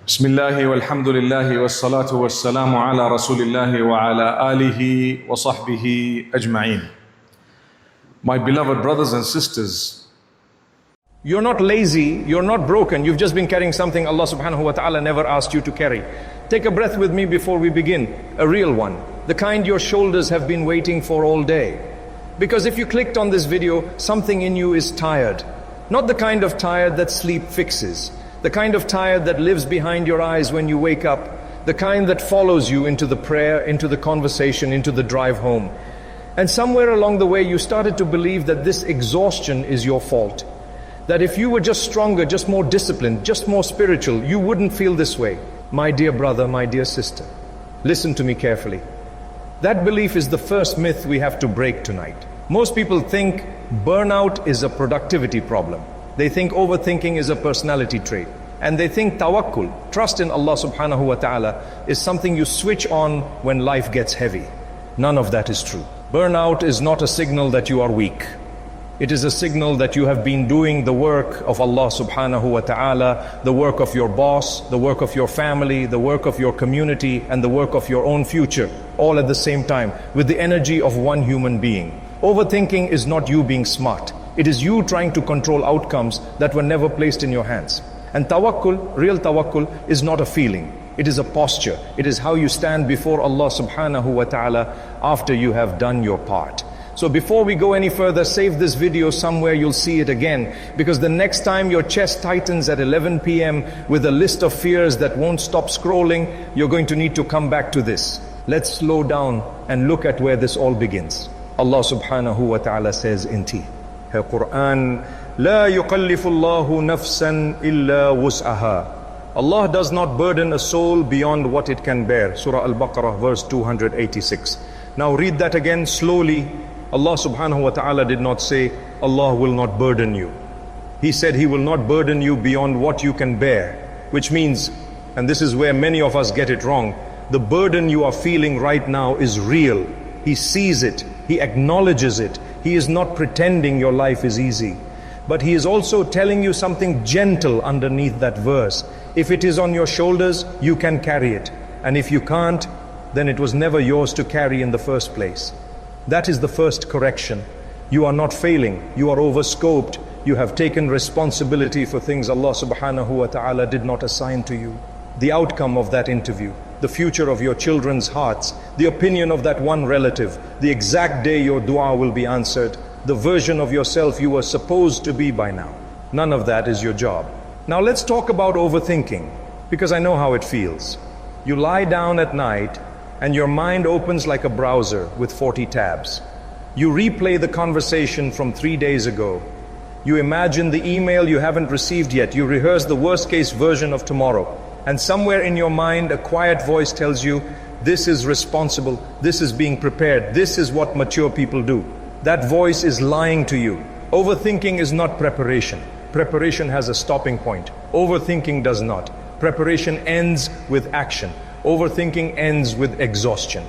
Bismillahi walhamdulillahi wassalatu wassalamu ala rasulillahi wa ala alihi wa sahbihi ajma'in. My beloved brothers and sisters, you're not lazy, you're not broken, you've just been carrying something Allah subhanahu wa ta'ala never asked you to carry. Take a breath with me before we begin, a real one, the kind your shoulders have been waiting for all day. Because if you clicked on this video, something in you is tired. Not the kind of tired that sleep fixes. The kind of tired that lives behind your eyes when you wake up. The kind that follows you into the prayer, into the conversation, into the drive home. And somewhere along the way you started to believe that this exhaustion is your fault. That if you were just stronger, just more disciplined, just more spiritual, you wouldn't feel this way. My dear brother, my dear sister, listen to me carefully. That belief is the first myth we have to break tonight. Most people think burnout is a productivity problem. They think overthinking is a personality trait. And they think tawakkul, trust in Allah subhanahu wa ta'ala, is something you switch on when life gets heavy. None of that is true. Burnout is not a signal that you are weak. It is a signal that you have been doing the work of Allah subhanahu wa ta'ala, the work of your boss, the work of your family, the work of your community, and the work of your own future, all at the same time, with the energy of one human being. Overthinking is not you being smart. It is you trying to control outcomes that were never placed in your hands. And tawakkul, real tawakkul, is not a feeling. It is a posture. It is how you stand before Allah subhanahu wa ta'ala after you have done your part. So before we go any further, save this video somewhere, you'll see it again. Because the next time your chest tightens at 11 p.m. with a list of fears that won't stop scrolling, you're going to need to come back to this. Let's slow down and look at where this all begins. Allah subhanahu wa ta'ala says in Qur'an, لا يكلف الله نفسا إلا وسعها. Allah does not burden a soul beyond what it can bear. Surah Al-Baqarah verse 286. Now read that again slowly. Allah subhanahu wa ta'ala did not say Allah will not burden you. He said He will not burden you beyond what you can bear. Which means, and this is where many of us get it wrong, the burden you are feeling right now is real. He sees it. He acknowledges it. He is not pretending your life is easy. But He is also telling you something gentle underneath that verse. If it is on your shoulders, you can carry it. And if you can't, then it was never yours to carry in the first place. That is the first correction. You are not failing. You are overscoped. You have taken responsibility for things Allah subhanahu wa ta'ala did not assign to you. The outcome of that interview, the future of your children's hearts, the opinion of that one relative, the exact day your dua will be answered, the version of yourself you were supposed to be by now. None of that is your job. Now let's talk about overthinking, because I know how it feels. You lie down at night and your mind opens like a browser with 40 tabs. You replay the conversation from 3 days ago. You imagine the email you haven't received yet. You rehearse the worst case version of tomorrow. And somewhere in your mind, a quiet voice tells you, this is responsible, this is being prepared, this is what mature people do. That voice is lying to you. Overthinking is not preparation. Preparation has a stopping point. Overthinking does not. Preparation ends with action. Overthinking ends with exhaustion.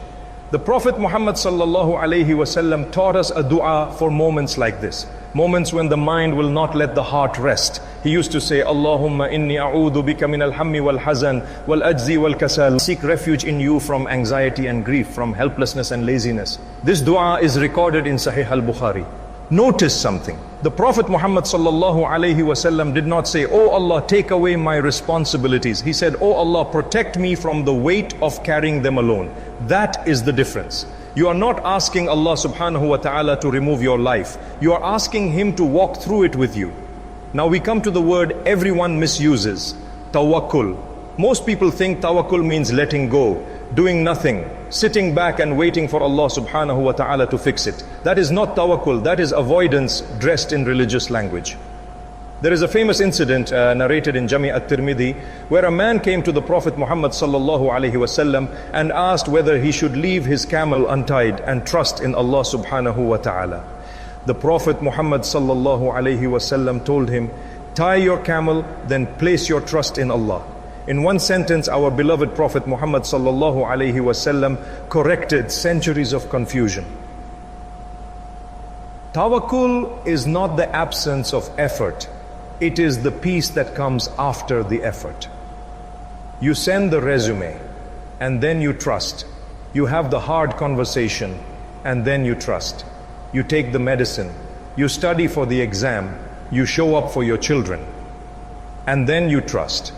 The Prophet Muhammad sallallahu alaihi wasallam taught us a dua for moments like this. Moments when the mind will not let the heart rest. He used to say, Allahumma inni a'udhu bika min al-hammi wal-hazan wal-ajzi wal-kasal. Seek refuge in you from anxiety and grief, from helplessness and laziness. This dua is recorded in Sahih Al-Bukhari. Notice something. The Prophet Muhammad sallallahu alaihi wasallam did not say, Oh Allah, take away my responsibilities. He said, Oh Allah, protect me from the weight of carrying them alone. That is the difference. You are not asking Allah subhanahu wa ta'ala to remove your life. You are asking Him to walk through it with you. Now we come to the word everyone misuses, tawakkul. Most people think tawakkul means letting go, doing nothing, sitting back and waiting for Allah subhanahu wa ta'ala to fix it. That is not tawakkul, that is avoidance dressed in religious language. There is a famous incident narrated in Jami at-Tirmidhi where a man came to the Prophet Muhammad sallallahu alaihi wasallam and asked whether he should leave his camel untied and trust in Allah subhanahu wa ta'ala. The Prophet Muhammad sallallahu alaihi wasallam told him, tie your camel, then place your trust in Allah. In one sentence, our beloved Prophet Muhammad sallallahu alaihi wasallam corrected centuries of confusion. Tawakkul is not the absence of effort. It is the peace that comes after the effort. You send the resume, and then you trust. You have the hard conversation, and then you trust. You take the medicine. You study for the exam. You show up for your children. And then you trust.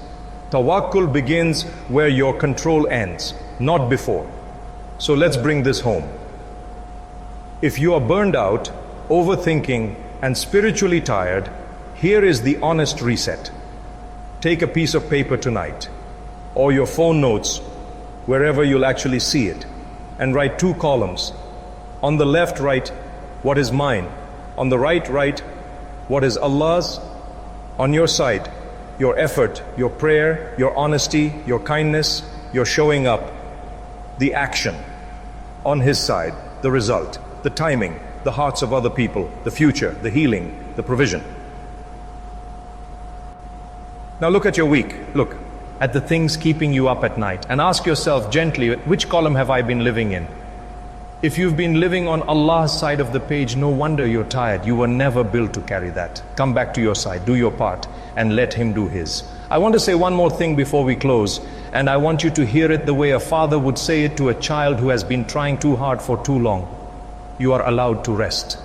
Tawakkul begins where your control ends, not before. So let's bring this home. If you are burned out, overthinking, and spiritually tired, here is the honest reset. Take a piece of paper tonight, or your phone notes, wherever you'll actually see it, and write 2 columns. On the left, write, what is mine? On the right, write, what is Allah's? On your side, your effort, your prayer, your honesty, your kindness, your showing up, the action. On His side, the result, the timing, the hearts of other people, the future, the healing, the provision. Now look at your week. Look at the things keeping you up at night and ask yourself gently, which column have I been living in? If you've been living on Allah's side of the page, no wonder you're tired. You were never built to carry that. Come back to your side, do your part, and let Him do His. I want to say one more thing before we close, and I want you to hear it the way a father would say it to a child who has been trying too hard for too long. You are allowed to rest.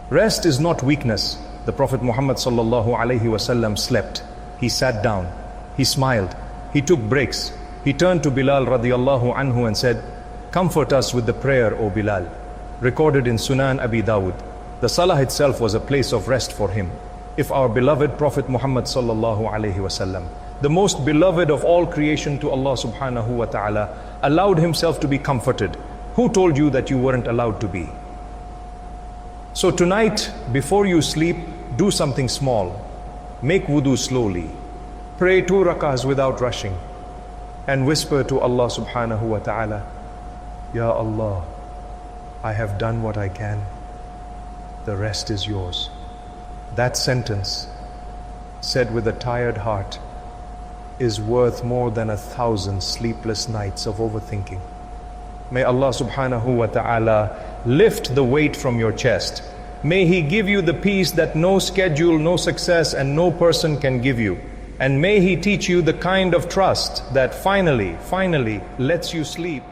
Rest is not weakness. The Prophet Muhammad sallallahu alaihi wasallam slept. He sat down. He smiled. He took breaks. He turned to Bilal radiallahu anhu and said, "Comfort us with the prayer, O Bilal." Recorded in Sunan Abi Dawud. The Salah itself was a place of rest for him. If our beloved Prophet Muhammad sallallahu alaihi wasallam, the most beloved of all creation to Allah subhanahu wa ta'ala, allowed himself to be comforted, who told you that you weren't allowed to be? So tonight, before you sleep, do something small. Make wudu slowly. Pray 2 rakahs without rushing. And whisper to Allah subhanahu wa ta'ala, Ya Allah, I have done what I can. The rest is yours. That sentence, said with a tired heart, is worth more than 1,000 sleepless nights of overthinking. May Allah subhanahu wa ta'ala lift the weight from your chest. May He give you the peace that no schedule, no success, and no person can give you. And may He teach you the kind of trust that finally lets you sleep